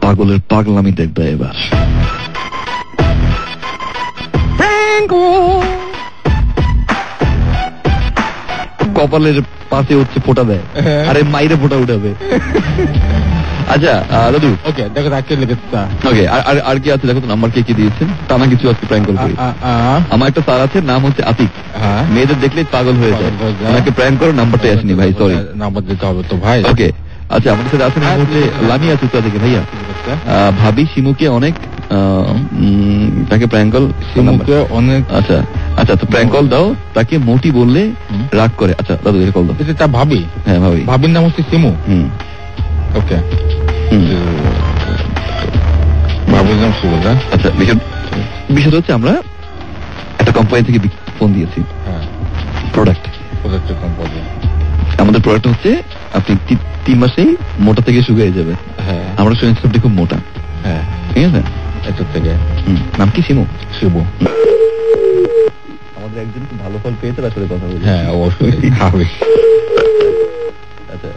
পাগলের পাগলামি দেখবে এবার। কপালের পাশে হচ্ছে ফোঁটা দেয়, আরে মাইরে ফোঁটা উঠাবে। আচ্ছা দাদু, ওকে দেখো আজকে লেগেছে। ওকে আর কি আছে দেখো তো, নাম্বার কে কি দিয়েছেন তা না কিছু আজকে প্র্যাঙ্ক কল করি। আমার একটা স্যার আছে, নাম হচ্ছে আতিক, মেয়েদের দেখলে পাগল হয়ে যায়, ওনাকে প্র্যাঙ্ক করো, নাম্বারটা আসেনি ভাই, সরি নাম্বার দিতে হবে তো ভাই। ওকে আচ্ছা, আমাদের সাথে আছেন হচ্ছে লামিয়া সুতা থেকে। ভাইয়া ভাবি শিমুকে অনেক তাকে প্র্যাঙ্ক কল, শিমুকে অনেক, আচ্ছা আচ্ছা তো প্র্যাঙ্ক কল দাও, তাকে মোটি বললে রাগ করে। আচ্ছা দাদু কল দাও। এটা ভাবি? হ্যাঁ ভাবি, ভাবির নাম হচ্ছে শিমু। ওকে ভাবির নাম শিমু। আচ্ছা বিষয়টা হচ্ছে আমরা একটা কোম্পানি থেকে ফোন দিয়েছি, প্রোডাক্টের কোম্পানি। আমাদের প্রোডাক্ট হচ্ছে আপনি 3 মাসেই মোটা থেকে শুকিয়ে যাবে। হ্যাঁ আমরা শুনেছি আপনি খুব মোটা। হ্যাঁ ঠিক আছে, এত থেকে নাম কি? শিমু। শিবু আমাদের একজন খুব ভালো ফল পেয়েছে, আসলে কথা বলি। হ্যাঁ অবশ্যই হবে। আচ্ছা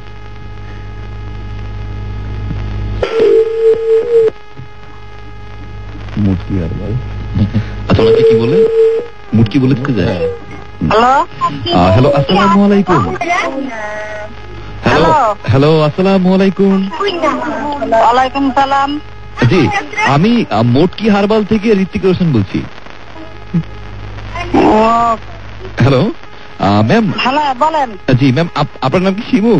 মুটকি আর বল। আচ্ছা ওনাকে কি বলে? মুটকি বলে দিতে যায়। হ্যালো হ্যালো আসসালামু আলাইকুম। হ্যালো হ্যালো আসসালামু আলাইকুম। ওয়ালাইকুম সালাম। জি আমি মোটকি হারবাল থেকে ঋত্বিক রোশন বলছি। Hello ma'am. হ্যালো বলেন। জি ম্যাম আপনার নাম কি? শিমু।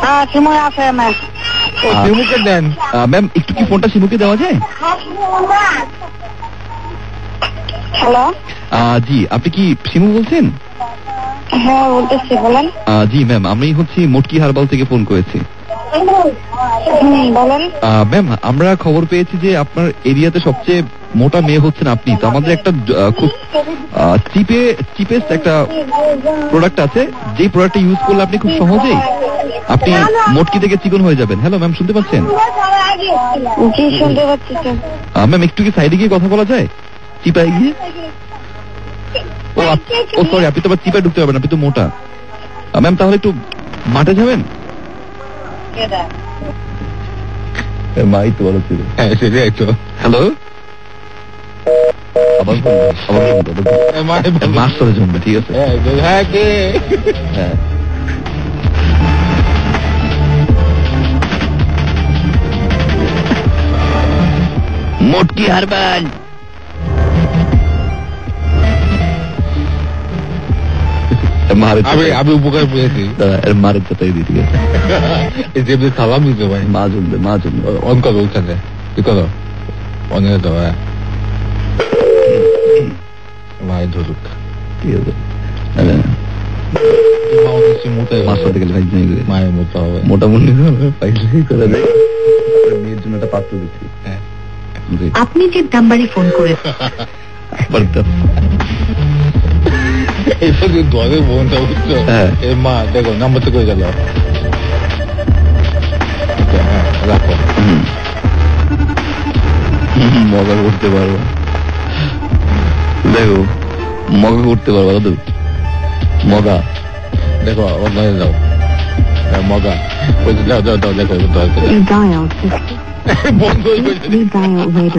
হ্যাঁ শিমু আছে ম্যাম। শিমুকে দেন ম্যাম, একটু কি ফোনটা শিমুকে দেওয়া যায়? হ্যালো জি আপনি কি শিমু বলছেন? হ্যাঁ বলতেছি, বলেন। জি ম্যাম আমি হচ্ছি মোটকি হারবাল থেকে ফোন করেছি। বলেন ম্যাম আমরা খবর পেয়েছি যে আপনার এরিয়াতে সবচেয়ে মোটা মেয়ে হচ্ছেন আপনি, তো আমাদের একটা খুব চিপেস্ট একটা প্রোডাক্ট আছে, যে প্রোডাক্টটা ইউজ করলে আপনি খুব সহজেই আপনি মোটকি থেকে চিকন হয়ে যাবেন। হ্যালো ম্যাম শুনতে পাচ্ছেন? জি শুনতে পাচ্ছি। ম্যাম একটু কি সাইডে গিয়ে কথা বলা যায়, চিপায় গিয়ে? ও সরি, আপনি তো আবার চিপায় ঢুকতে পারবেন, আপনি তো মোটা। ম্যাম তাহলে একটু মাঠে যাবেন। মাই তো বলো ছিল। হ্যাঁ সেটাই তো। হ্যালো আবার মাস করে জমবে, ঠিক আছে? হ্যাঁ মোটকি হারবাল। আমি উপকার পেয়েছি দাদা, এর মারের কথাই দিই, ঠিক আছে? যে সালাম দিতে ভাই, মা জমবে মা জমবে। অন করো ওখানে, কি করো অনেক তো ভাই ধরুক, ঠিক আছে? মায়ের মতো হবে মোটামুটি করে দেয়। মেয়ের জন্য একটা পাত্র দিচ্ছি। আপনি যে নাম্বারে ফোন করেছেন ঘরে বোনটা বুঝছো? মা দেখো নাম্বার তো করে গেল। রাখো, মজা করতে পারবো, দেখো মজা করতে পারবো দাদু, মজা দেখো অনলাইনে যাও, মজা যাও যাও যাও দেখো বন্ধ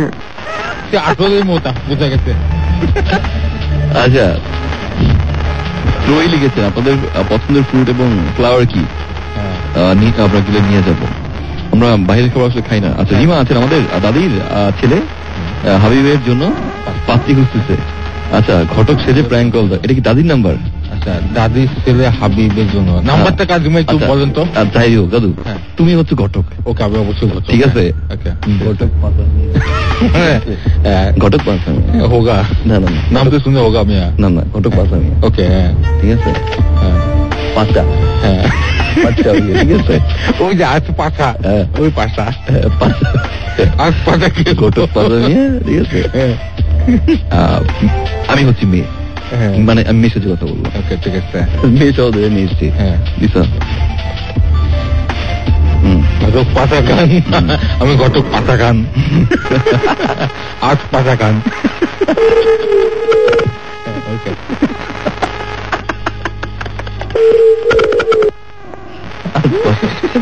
আসলে মোটা বোঝা গেছে। আচ্ছা রই লিখেছে আপনাদের পছন্দের ফ্রুট এবং ফ্লাওয়ার কি, আপনার গিলে নিয়ে যাবো। আমরা বাইরের খাবার আসলে খাই না। আচ্ছা রিমা আছেন আমাদের দাদির ছেলে হাবিবের জন্য পাত্রী খুঁজতেছে। আচ্ছা ঘটক সেজে প্র্যাঙ্ক কল। এটা কি দাদির নাম্বার? আচ্ছা দাদির ছেলে হাবিবের জন্য নাম্বারটা কাজ একটু বলেন তো। যাই হোক দাদু তুমি হচ্ছে ঘটক। ওকে আমি অবশ্যই ঘটক, ঠিক আছে? ঘটক ঘটক পাসামি হোগা। না না নাম তো শুনে হোগা মিয়া। না না ঘটক পাসামি। ওকে হ্যাঁ ঠিক আছে। পাঁচটা হ্যাঁ পাঁচটা ঠিক আছে। ওই যে আজ পাঁচা, ওই পাঁচটা আজ পাঁচা কি ঘটক পাসামি, ঠিক আছে? আমি হচ্ছি মেয়ে, মানে আমি মেয়ের সাথে কথা বলবো। ওকে ঠিক আছে, মেয়ে সহ ধরে নিয়ে এসছি। হ্যাঁ দিশা ঘটক পাতা গান, আমি ঘটক পাতা গান, আজ পাতা গান। ওকে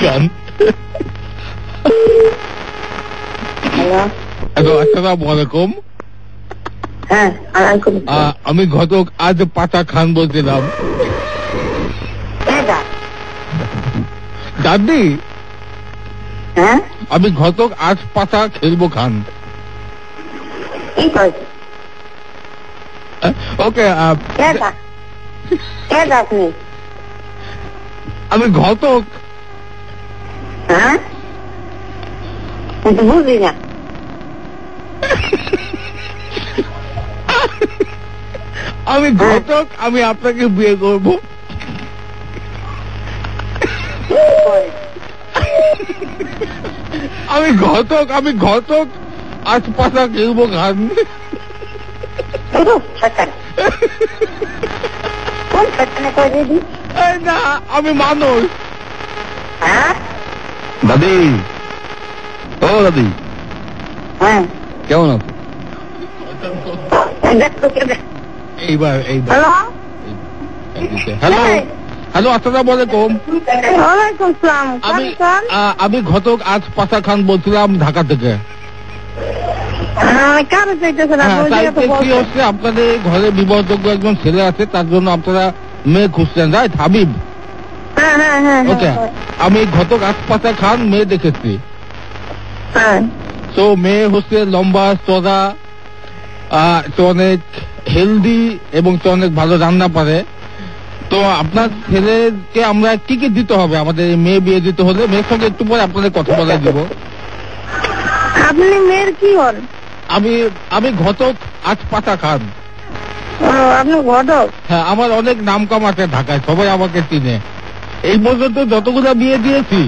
গান হ্যালো, আসসালামু আলাইকুম। হ্যাঁ, আমি ঘটক আজ পাতা খান বলছিলাম। দাদি, হ্যাঁ, আমি ঘটক আজ পাতা খেলবো খান। ওকে, আপনি আমি ঘটক। হ্যাঁ, বুঝি না। আমি ঘটক, আমি আপনাকে বিয়ে করব। আমি ঘটক আজ পাতা খেলবো খান। না, আমি মানুষ। দাদি, ও দাদি, হ্যাঁ, কেমন আছো? এইবার হ্যালো, হ্যালো হ্যালো, আসসালামু আলাইকুম। ওয়ালাইকুম সালাম। আমি ঘটক আজ পাতা খান বলছিলাম ঢাকা থেকে। কি হচ্ছে, আপনাদের ঘরে বিবাহযোগ্য একজন ছেলে আছে, তার জন্য আপনারা মেয়ে খুঁজছেন, রাইট হাবিব? ওকে, আমি ঘটক আজ পাতা খান মেয়ে দেখেছি। তো মেয়ে হচ্ছে লম্বা চড়া, তো অনেক হেলদি এবং তো অনেক ভালো রান্না পারে। তো আপনার ছেলেকে আমরা কি কি দিতে হবে আমাদের মেয়ে বিয়ে দিতে হলে? মেয়ের সঙ্গে একটু পরে আপনাদের কথা বলা দিব। আপনি মেয়ের কি হন? আমি ঘটক আজ পাতা খান। আপনি ঘটক? হ্যাঁ, আমার অনেক নাম কাম আছে ঢাকায়, সবাই আমাকে চিনে। এই পর্যন্ত যতগুলো বিয়ে দিয়েছি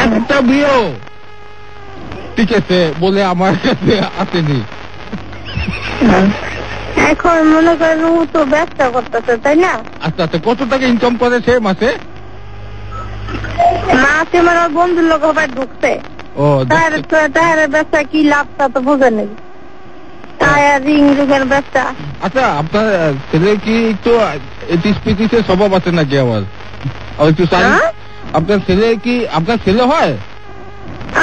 একটা বিয়েও ঠিক আছে বলে আমার কাছে আসেনি। এখন মনে করেন ও তো ব্যবসা করতেছে, তাই না? আচ্ছা আচ্ছা, কত টাকা ইনকাম করে সে মাসে? মাসে মানে ওর বন্ধুর লোক আবার ঢুকছে। ও, টায়ারের ব্যবসা কি লাভ তা তো বোঝে নেই। টায়ার রিং রুমের ব্যবসা। আচ্ছা, আপনার ছেলে কি একটু পিটিসের স্বভাব আছে নাকি? আমার একটু আপনার ছেলে কি আপনার ছেলে হয়?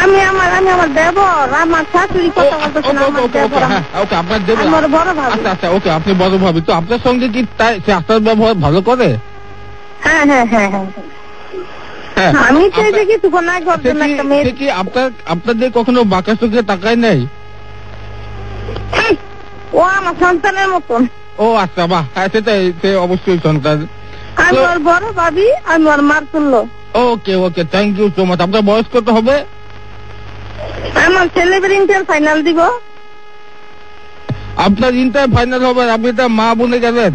আমি আমার দেবর, আমার শাশুড়ি কথা বলতেছেন। ওকে, আপনার দেবর, আমার বড় ভাবি। আচ্ছা আচ্ছা, ওকে, আপনি বড় ভাবি। তো আপনার সঙ্গে কি সে আচার ব্যবহার ভালো করে? হ্যাঁ হ্যাঁ হ্যাঁ হ্যাঁ, আমি চাই যে কিছুক্ষণ না করতেন একটা মেয়ে কি আপনাদের কখনো বাঁকা চোখে তাকায় নাই? ও আমার সন্তানের মতন। ও আচ্ছা, বাহ, সেটাই, সে অবশ্যই সন্তান। আমি ওর বড় ভাবি, আমি ওর মার তুল্য। ওকে ওকে, থ্যাংক ইউ সো মাচ। আপনার বয়স কত হবে? আমার ছেলের ইন্টার ফাইনাল দিব। আপনার ইন্টার ফাইনাল হবে, আপনি তার মা বনে গেলেন?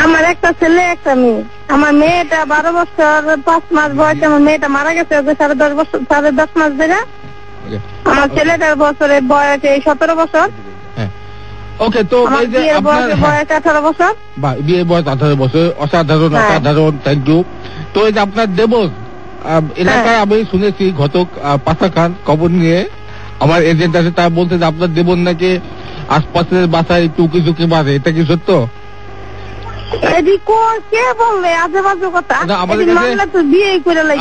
আমার একটা ছেলে একটা মেয়ে। আমার মেয়েটা 12 বছর 5 মাস বয়সে আমার মেয়েটা মারা গেছে, 10.5 বছর 10.5 মাস ধরে। আমার ছেলেটার বছরের বয়স 17 বছর। ওকে, তো বিয়ের বয়স 18 বছর। বিয়ের বয়স 18 বছর, অসাধারণ অসাধারণ, থ্যাংক ইউ। তো এই যে আপনার দেবর এলাকায় আমি শুনেছি ঘটক পাতা খান খবর নিয়ে, আমার এজেন্ট আছে, তারা বলতে যে আপনার দেবর নাকি আশপাশের বাসায় একটু উকি ঝুঁকি মারে, এটা কি সত্য?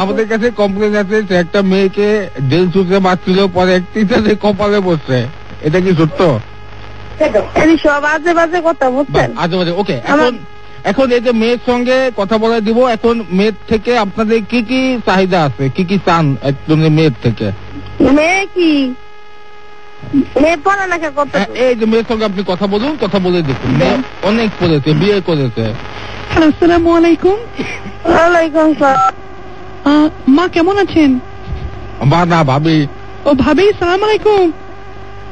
আমাদের কাছে কমপ্লেন আছে যে একটা মেয়েকে জেল চুষে মারছিল, পরে একটি কপালে বসছে, এটা কি সত্য? সব আজে বাজে কথা, বুঝছেন? আজে বাজে। ওকে, এখন এই যে মেয়ের সঙ্গে কথা বলে দিব, এখন মেয়ের থেকে আপনাদের কি কি চাহিদা আছে, কি কি চান একদম মেয়ের থেকে? মেয়ে কি মেয়ে পড়ালেখা করতে? এই যে মেয়ের সঙ্গে আপনি কথা বলুন, কথা বলে দেখুন। মেয়ে অনেক পড়েছে, বিয়ে করেছে। আসসালামু আলাইকুম। ওয়ালাইকুম সালাম। মা কেমন আছেন? মা না, ভাবি। ও ভাবি, সালাম আলাইকুম।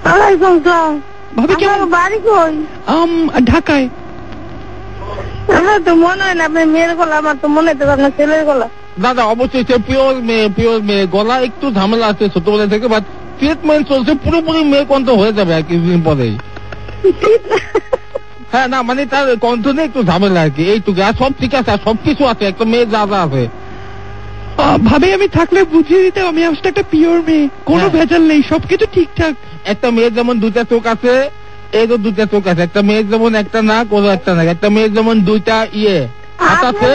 ওয়ালাইকুম সালাম। ভাবি কেমন? বাড়ি কই? ঢাকায়। আমার তো মনে হয় না আপনার মেয়ের গলা, আমার তো মনে হচ্ছে আপনার ছেলের গলা। দাদা অবশ্যই সে পিওর মেয়ে, গলা একটু ঝামেলা আছে ছোটবেলা থেকে, বাট ট্রিটমেন্ট চলছে, পুরোপুরি মেয়ে কণ্ঠ হয়ে যাবে আর কিছুদিন পরেই। হ্যাঁ, না মানে তার কণ্ঠ নিয়ে একটু ঝামেলা আর কি, এইটুকু। আর সব ঠিক আছে, আর সবকিছু আছে, একটা মেয়ে যা যা আছে। ভাবি আমি থাকলে বুঝিয়ে দিতে, আমি আসলে একটা পিওর মেয়ে, কোনো ভেজাল নেই, সবকিছু ঠিকঠাক। একটা মেয়ের যেমন 2টা চোখ আছে, এরও 2টা চোখ আছে। একটা মেয়ের যেমন একটা নাক, ওরও একটা নাক। একটা মেয়ের যেমন 2টা হাত আছে,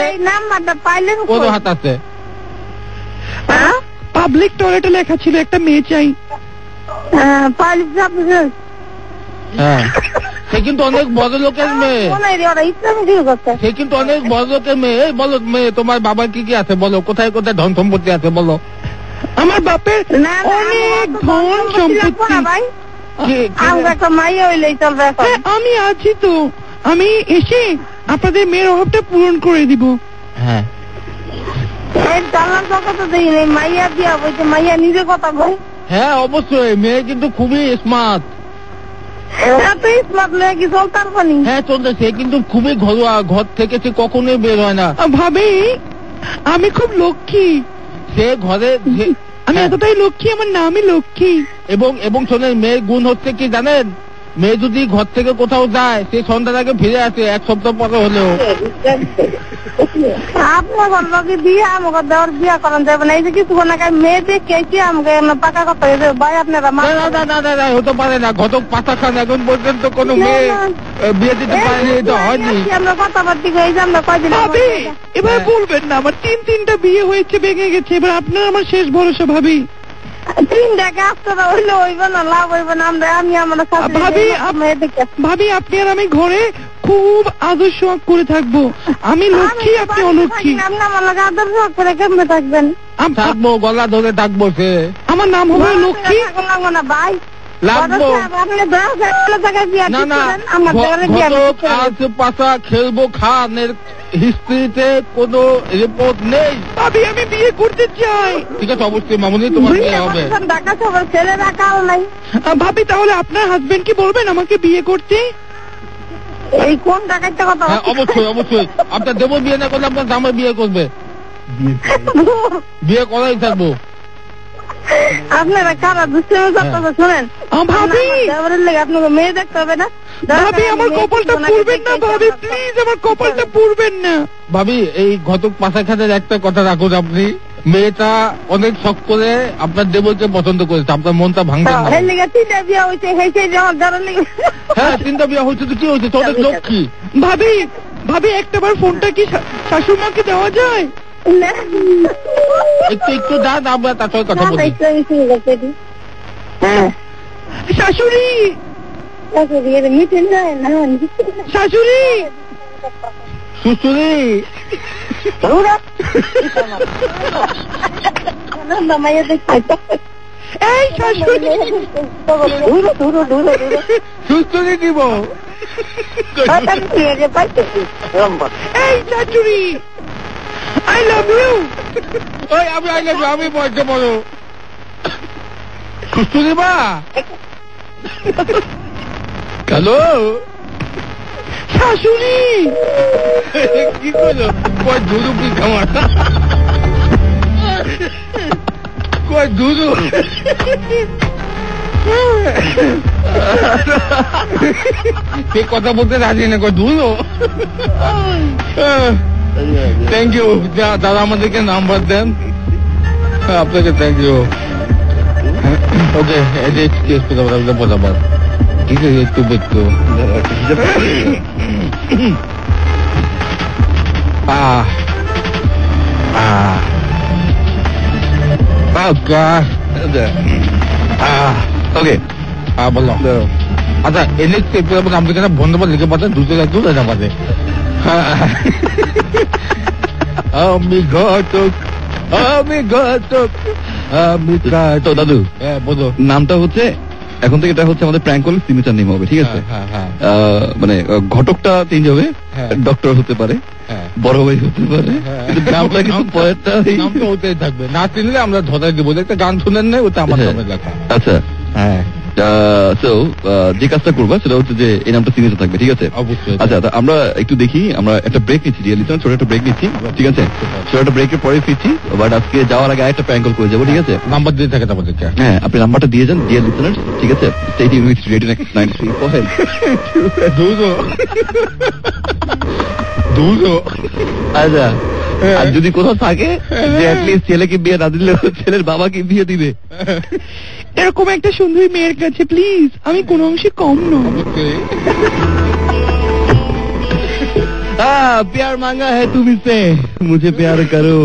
ওরও হাত আছে। পাবলিক টয়লেটে লেখা ছিল একটা মেয়ে চাই। হ্যাঁ, সে কিন্তু অনেক বড় লোকের মেয়ে, সে কিন্তু অনেক বড় লোকের মেয়ে। এই বলো মেয়ে, তোমার বাবার কি কি আছে বলো, কোথায় কোথায় ধন সম্পত্তি আছে বলো। আমার বাপের অনেক ধন সম্পত্তি। আমি আছি তো, আমি এসে আপনাদের মেয়ের অভাবটা পূরণ করে দিব। হ্যাঁ, মাইয়া দিয়া বলছে, মাইয়া নিজে কথা বল। হ্যাঁ অবশ্যই, মেয়ে কিন্তু খুবই স্মার্ট। হ্যাঁ চলতে, সে কিন্তু খুবই ঘরোয়া, ঘর থেকে সে কখনোই বের হয় না। ভাবি আমি খুব লক্ষ্মী, সে ঘরে আমি এতটাই লক্ষ্মী, আমার নামই লক্ষ্মী। এবং শোনেন, মেয়ের গুণ হচ্ছে কি জানেন, মেয়ে যদি ঘর থেকে কোথাও যায় সে সন্ধ্যার আগে ফিরে আসে, 1 সপ্তাহ পরে হলেও। আপনার বিয়ে আমাকে দেওয়ার বিয়ে করান যাবে না, এই যে কিছু মেয়ে দেখে আমাকে পাকা কথা ভাই আপনারা। না হতে পারে না, ঘটক পাতা খান এখন পর্যন্ত কোনো মেয়ে বিয়ে দিতে পারেনি, এটা হয়নি। আমরা কথাবার্তা এই যে আমরা কয়দিন। এবার বলবেন না, আমার 3টা বিয়ে হয়েছে, ভেঙে গেছে, এবার আপনার আমার শেষ ভরসা। ভাবি 3টা কাজটা হইলে হইব না, লাভ হইব না। আমি আমার ভাবি আপনি আর আমি ঘরে খুব আদর সোহাগ করে থাকবো। আমি লক্ষ্মী, আপনি অলক্ষ্মী। আপনি আমার লাগে আদর সোহাগ করে কেমনে থাকবেন? থাকবো, গলা ধরে থাকবো। সে আমার নাম হবে লক্ষ্মী। না ভাই, লাগবো পাশা খেলবো, খানের হিস্ট্রিতে কোনো রিপোর্ট নেই। ভাবি আমি বিয়ে করতে চাই। ঠিক আছে, অবশ্যই মামুনি তোমার বিয়ে হবে। ছেলে রাখাও নাই। ভাবি তাহলে আপনার হাজবেন্ড কি বলবেন আমাকে বিয়ে করতে? এই কোন ডাকাইতে কথা? হ্যাঁ অবশ্যই, আপনার দেবো বিয়ে না করলে আপনার জামাই বিয়ে করবে, বিয়ে করাই থাকবো। আপনারা কারা দুষ্টামি করতেছে শোনেন। ভাবি আপনাকে মেয়ে দেখতে হবে না। ভাবি আমার কপালটা পুড়বেন না, ভাবি প্লিজ আমার কপালটা পুড়বেন না। ভাবি এই ঘটক পাশাখানের একটা কথা রাখুন, আপনি মেয়েটা অনেক শখ করে আপনার দেবরকে পছন্দ করেছে, আপনার মনটা ভাঙবে না। হ্যাঁ 3টা বিয়ে হয়েছে, হ্যাঁ 3টা বিয়ে হয়েছে তো কি হয়েছে, তোদের লক্ষ্মী। ভাবি একটাবার ফোনটা কি শাশুড়মাকে দেওয়া যায়? একটু দাঁত, আমরা তার সঙ্গে কথা বলি। শাশুড়ি শাশুড়ি শ্বশুরি এই শাশুড়ি শ্বশুরি দিব। এই শাশুড়ি I love you. ওই আমি আমি বলতে বলো শ্বশুরি মা। হ্যালো শাশুড়ি কি করলো, কয় ধুরু কি খাওয়া, কয় ধুরু। সে কথা বলতে রাজি না, কয় ধুরু। থ্যাংক ইউ দাদা, আমাদেরকে নাম্বার দেন। আপনাকে থ্যাংক ইউ। ওকে বোঝাবার ঠিক আছে, একটু একটু ওকে বলো। আচ্ছা আমাদের বন্ধুবাদ লিখে পাঠান, দুটো পারে। আমি ঘটক তো দাদু বলো, নামটা হচ্ছে এখন থেকে এটা হচ্ছে আমাদের প্র্যাঙ্ক করলে সিগনেচার নেম হবে, ঠিক আছে? মানে ঘটকটা চেঞ্জ হবে, ডক্টর হতে পারে, বড় ভাই হতে পারে, কিন্তু নামটা কিন্তু পরেরটা নামটা ওটাই থাকবে। না চিনলে আমরা ধরাই দেবো। একটা গান শুনেন না, ওটা আমার নামে লেখা। আচ্ছা হ্যাঁ, যে কাজটা করবা সেটা হচ্ছে যে এই নামটা সিগনেচার থাকবে, ঠিক আছে? অবশ্যই। আচ্ছা আমরা একটু দেখি, আমরা একটা ব্রেক নিচ্ছি, ছোট একটা ব্রেক নিচ্ছি, ঠিক আছে? ছোট একটা ব্রেকের পরে ফিরছি, বাট আজকে যাওয়ার আগে একটা প্র্যাঙ্ক কল করে যাবো, ঠিক আছে? নাম্বার দিয়ে থাকে তোমাদেরকে। হ্যাঁ আপনি নাম্বারটা দিয়ে যান, ডিয়ার লিসেনার্স, ঠিক আছে? State with radio 93 point. আচ্ছা, আর যদি কোথাও থাকে যে অ্যাটলিস্ট ছেলেকে বিয়ে না দিলে ছেলের বাবাকে বিয়ে দিবে, এরকম একটা সুন্দরী মেয়ের কাছে প্লিজ, আমি কোনো অংশে কম নয়। प्यार मांगा है तुम इससे, मुझे प्यार करो।